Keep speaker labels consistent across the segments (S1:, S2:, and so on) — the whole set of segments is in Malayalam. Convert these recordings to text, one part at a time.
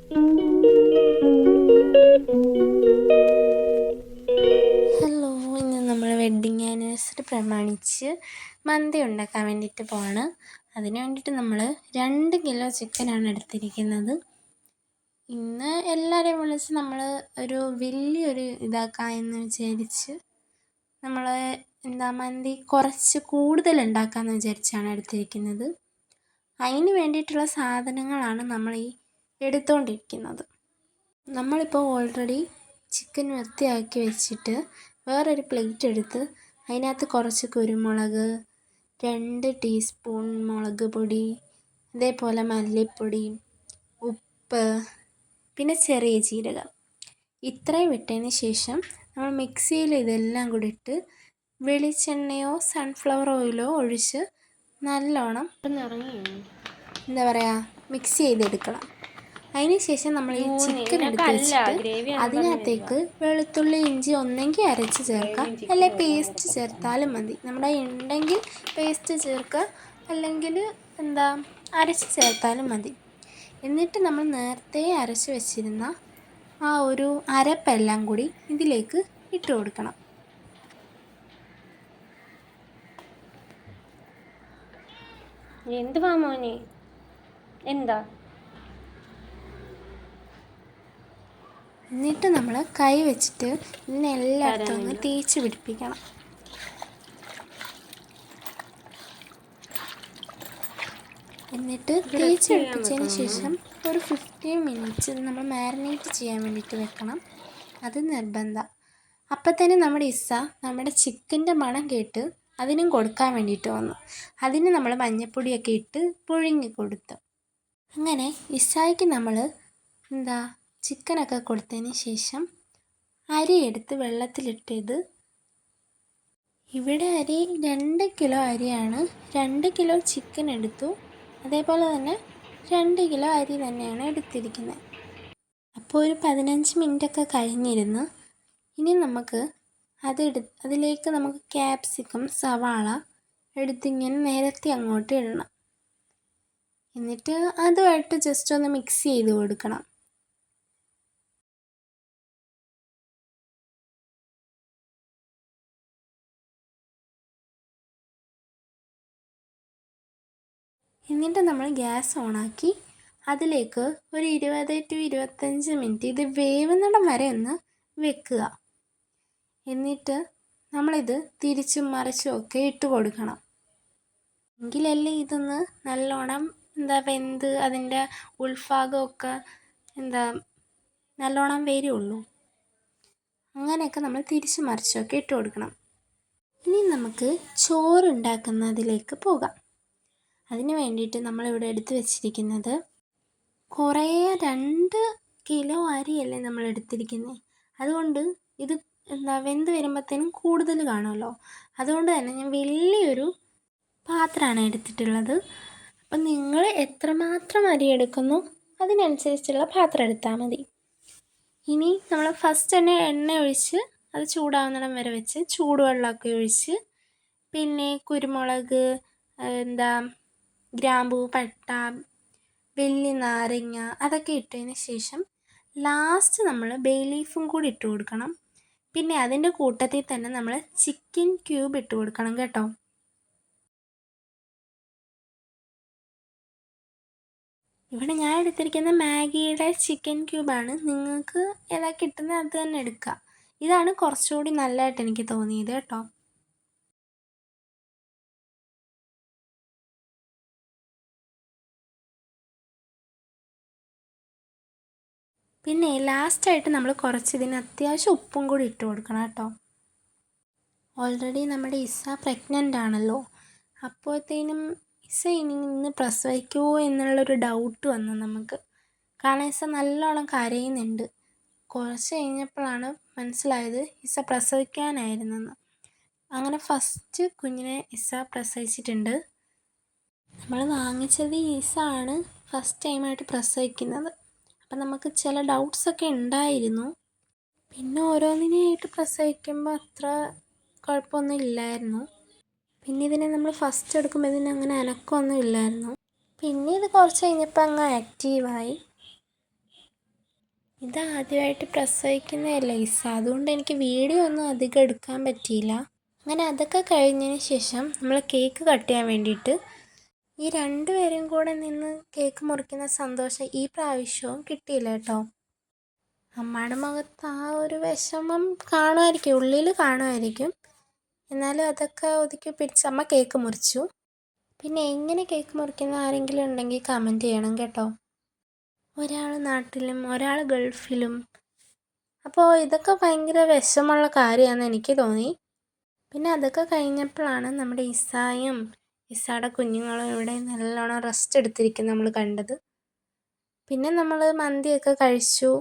S1: ഹലോ, ഇന്ന് നമ്മൾ വെഡ്ഡിങ് ആനിവേഴ്സറി പ്രമാണിച്ച് മന്തി ഉണ്ടാക്കാൻ വേണ്ടിയിട്ട് പോവാണ്. അതിന് വേണ്ടിയിട്ട് നമ്മൾ 2 കിലോ ചിക്കനാണ് എടുത്തിരിക്കുന്നത്. ഇന്ന് എല്ലാവരെയും വിളിച്ച് നമ്മൾ ഒരു വലിയൊരു ഇതാക്കാമെന്ന് വിചാരിച്ച് നമ്മൾ മന്തി കുറച്ച് കൂടുതൽ ഉണ്ടാക്കാമെന്ന് വിചാരിച്ചാണ് എടുത്തിരിക്കുന്നത്. അതിന് വേണ്ടിയിട്ടുള്ള സാധനങ്ങളാണ് നമ്മൾ ഈ എടുത്തുകൊണ്ടിരിക്കുന്നത്. നമ്മളിപ്പോൾ ഓൾറെഡി ചിക്കൻ വൃത്തിയാക്കി വെച്ചിട്ട് വേറൊരു പ്ലേറ്റ് എടുത്ത് അതിനകത്ത് കുറച്ച് കുരുമുളക്, 2 ടീസ്പൂൺ മുളക് പൊടി, അതേപോലെ മല്ലിപ്പൊടി, ഉപ്പ്, പിന്നെ ചെറിയ ജീരകം, ഇത്രയും ഇട്ടതിന് ശേഷം നമ്മൾ മിക്സിയിൽ ഇതെല്ലാം കൂടി ഇട്ട് വെളിച്ചെണ്ണയോ സൺഫ്ലവർ ഓയിലോ ഒഴിച്ച് നല്ലോണം മിക്സ് ചെയ്തെടുക്കണം. അതിന് ശേഷം നമ്മൾ ഈ ചിക്കൻ എടുത്ത് വെച്ചിട്ട് അതിനകത്തേക്ക് വെളുത്തുള്ളി ഇഞ്ചി ഒന്നെങ്കിൽ അരച്ച് ചേർക്കാം, അല്ലെ പേസ്റ്റ് ചേർത്താലും മതി. നമ്മുടെ ഉണ്ടെങ്കിൽ പേസ്റ്റ് ചേർക്കുക, അല്ലെങ്കിൽ അരച്ച് ചേർത്താലും മതി. എന്നിട്ട് നമ്മൾ നേരത്തെ അരച്ച് വെച്ചിരുന്ന ആ ഒരു അരപ്പെല്ലാം കൂടി ഇതിലേക്ക് ഇട്ട് കൊടുക്കണം.
S2: എന്തുവാ മോനെ, എന്താ?
S1: എന്നിട്ട് നമ്മൾ കൈ വെച്ചിട്ട് ഇതിനെ എല്ലായിടത്തും ഒന്ന് തേച്ച് പിടിപ്പിക്കണം. എന്നിട്ട് തേച്ച് പിടിപ്പിച്ചതിന് ശേഷം ഒരു 15 മിനിറ്റ്സ് നമ്മൾ മാരിനേറ്റ് ചെയ്യാൻ വേണ്ടിയിട്ട് വെക്കണം. അത് നിർബന്ധം. അപ്പം തന്നെ നമ്മുടെ ചിക്കൻ്റെ മണം കേട്ട് അതിനും കൊടുക്കാൻ വേണ്ടിയിട്ട് വന്നു. അതിന് നമ്മൾ മഞ്ഞൾപ്പൊടിയൊക്കെ ഇട്ട് പുഴുങ്ങി കൊടുത്തു. അങ്ങനെ ഇസായ്ക്ക് നമ്മൾ ചിക്കനൊക്കെ കൊടുത്തതിന് ശേഷം അരി എടുത്ത് വെള്ളത്തിലിട്ടത്. ഇവിടെ അരി 2 കിലോ അരിയാണ്. 2 കിലോ ചിക്കൻ എടുത്തു. അതേപോലെ തന്നെ 2 കിലോ അരി തന്നെയാണ് എടുത്തിരിക്കുന്നത്. അപ്പോൾ ഒരു 15 മിനിറ്റൊക്കെ കഴിഞ്ഞിരുന്നു. ഇനി നമുക്ക് അതിലേക്ക് നമുക്ക് ക്യാപ്സിക്കം, സവാള എടുത്തിങ്ങനെ നിരത്തി അങ്ങോട്ട് ഇടണം. എന്നിട്ട് അതുമായിട്ട് ജസ്റ്റ് ഒന്ന് മിക്സ് ചെയ്ത് കൊടുക്കണം. എന്നിട്ട് നമ്മൾ ഗ്യാസ് ഓണാക്കി അതിലേക്ക് ഒരു 20 to 25 മിനിറ്റ് ഇത് വേവുന്നിടം വരെ ഒന്ന് വെക്കുക. എന്നിട്ട് നമ്മളിത് തിരിച്ചും മറിച്ചും ഒക്കെ ഇട്ട് കൊടുക്കണം. എങ്കിലല്ലേ ഇതൊന്ന് നല്ലോണം വെന്ത് അതിൻ്റെ ഉൾഭാഗമൊക്കെ നല്ലോണം വരുള്ളൂ. അങ്ങനെയൊക്കെ നമ്മൾ തിരിച്ചു മറിച്ചൊക്കെ ഇട്ട് കൊടുക്കണം. ഇനി നമുക്ക് ചോറുണ്ടാക്കുന്നതിലേക്ക് പോകാം. അതിന് വേണ്ടിയിട്ട് നമ്മളിവിടെ എടുത്ത് വെച്ചിരിക്കുന്നത് കുറേ 2 കിലോ അരിയല്ലേ നമ്മൾ എടുത്തിരിക്കുന്നത്. അതുകൊണ്ട് ഇത് വെന്ത് വരുമ്പോഴത്തേനും കൂടുതൽ കാണുമല്ലോ. അതുകൊണ്ട് തന്നെ ഞാൻ വലിയൊരു പാത്രമാണ് എടുത്തിട്ടുള്ളത്. അപ്പം നിങ്ങൾ എത്രമാത്രം അരി എടുക്കുന്നു അതിനനുസരിച്ചുള്ള പാത്രം എടുത്താൽ മതി. ഇനി നമ്മൾ ഫസ്റ്റ് തന്നെ എണ്ണ ഒഴിച്ച് അത് ചൂടാവുന്നിടം വരെ വെച്ച് ചൂടുവെള്ളമൊക്കെ ഒഴിച്ച് പിന്നെ കുരുമുളക്, ഗ്രാമ്പൂ, പട്ട, വെള്ളി നാരങ്ങ അതൊക്കെ ഇട്ടതിന് ശേഷം ലാസ്റ്റ് നമ്മൾ ബേ ലീഫും കൂടി ഇട്ട് കൊടുക്കണം. പിന്നെ അതിൻ്റെ കൂട്ടത്തിൽ തന്നെ നമ്മൾ ചിക്കൻ ക്യൂബ് ഇട്ട് കൊടുക്കണം കേട്ടോ. ഇവിടെ ഞാൻ എടുത്തിരിക്കുന്ന മാഗിയുടെ ചിക്കൻ ക്യൂബാണ്. നിങ്ങൾക്ക് ഏതാ കിട്ടുന്നത് അത് തന്നെ എടുക്കുക. ഇതാണ് കുറച്ചുകൂടി നല്ലതായിട്ട് എനിക്ക് തോന്നിയത് കേട്ടോ. പിന്നെ ലാസ്റ്റായിട്ട് നമ്മൾ ഇതിന് അത്യാവശ്യം ഉപ്പും കൂടി ഇട്ട് കൊടുക്കണം കേട്ടോ. ഓൾറെഡി നമ്മുടെ ഇസ പ്രഗ്നൻ്റ് ആണല്ലോ. അപ്പോഴത്തേനും ഇസ ഇന്ന് പ്രസവിക്കുമോ എന്നുള്ളൊരു ഡൗട്ട് വന്നു നമുക്ക്. കാരണം ഇസ നല്ലോണം കരയുന്നുണ്ട്. കുറച്ച് കഴിഞ്ഞപ്പോഴാണ് മനസ്സിലായത് ഇസ പ്രസവിക്കാനായിരുന്നെന്ന്. അങ്ങനെ ഫസ്റ്റ് കുഞ്ഞിനെ ഇസ പ്രസവിച്ചിട്ടുണ്ട്. നമ്മൾ വാങ്ങിച്ചത് ഇസ ആണ് ഫസ്റ്റ് ടൈമായിട്ട് പ്രസവിക്കുന്നത്. അപ്പം നമുക്ക് ചില ഡൗട്ട്സൊക്കെ ഉണ്ടായിരുന്നു. പിന്നെ ഓരോന്നിനെയായിട്ട് പ്രസവിക്കുമ്പോൾ അത്ര കുഴപ്പമൊന്നും ഇല്ലായിരുന്നു. പിന്നെ ഇതിനെ നമ്മൾ ഫസ്റ്റ് എടുക്കുമ്പോൾ ഇതിന് അങ്ങനെ അനക്കമൊന്നും ഇല്ലായിരുന്നു. പിന്നെ ഇത് കുറച്ച് കഴിഞ്ഞപ്പോൾ അങ്ങ് ആക്റ്റീവായി. ഇത് ആദ്യമായിട്ട് പ്രസവിക്കുന്നതല്ലേ ഇസ, അതുകൊണ്ട് എനിക്ക് വീഡിയോ ഒന്നും അധികം എടുക്കാൻ പറ്റിയില്ല. അങ്ങനെ അതൊക്കെ കഴിഞ്ഞതിന് ശേഷം നമ്മൾ കേക്ക് കട്ട് ചെയ്യാൻ വേണ്ടിയിട്ട് ഈ രണ്ടുപേരും കൂടെ നിന്ന് കേക്ക് മുറിക്കുന്ന സന്തോഷം ഈ പ്രാവശ്യവും കിട്ടിയില്ല കേട്ടോ. അമ്മയുടെ മുഖത്ത് ആ ഒരു വിഷമം കാണുമായിരിക്കും, ഉള്ളിൽ കാണുമായിരിക്കും. എന്നാലും അതൊക്കെ ഒതുക്കി പിടിച്ച് അമ്മ കേക്ക് മുറിച്ചു. പിന്നെ എങ്ങനെ കേക്ക് മുറിക്കുന്ന ആരെങ്കിലും ഉണ്ടെങ്കിൽ കമൻറ്റ് ചെയ്യണം കേട്ടോ. ഒരാൾ നാട്ടിലും ഒരാൾ ഗൾഫിലും. അപ്പോൾ ഇതൊക്കെ ഭയങ്കര വിഷമമുള്ള കാര്യമാണെന്ന് എനിക്ക് തോന്നി. പിന്നെ അതൊക്കെ കഴിഞ്ഞപ്പോഴാണ് നമ്മുടെ ഇസായും ഇസായുടെ കുഞ്ഞുങ്ങളും ഇവിടെ നല്ലോണം റെസ്റ്റ് എടുത്തിരിക്കും നമ്മൾ കണ്ടത്. പിന്നെ നമ്മൾ മന്തിയൊക്കെ കഴിച്ചു.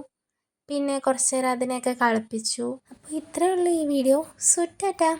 S1: പിന്നെ കുറച്ച് നേരം അതിനെയൊക്കെ കളിപ്പിച്ചു. അപ്പോൾ ഇത്രയേ ഉള്ളൂ ഈ വീഡിയോ. സോ ടാറ്റാ.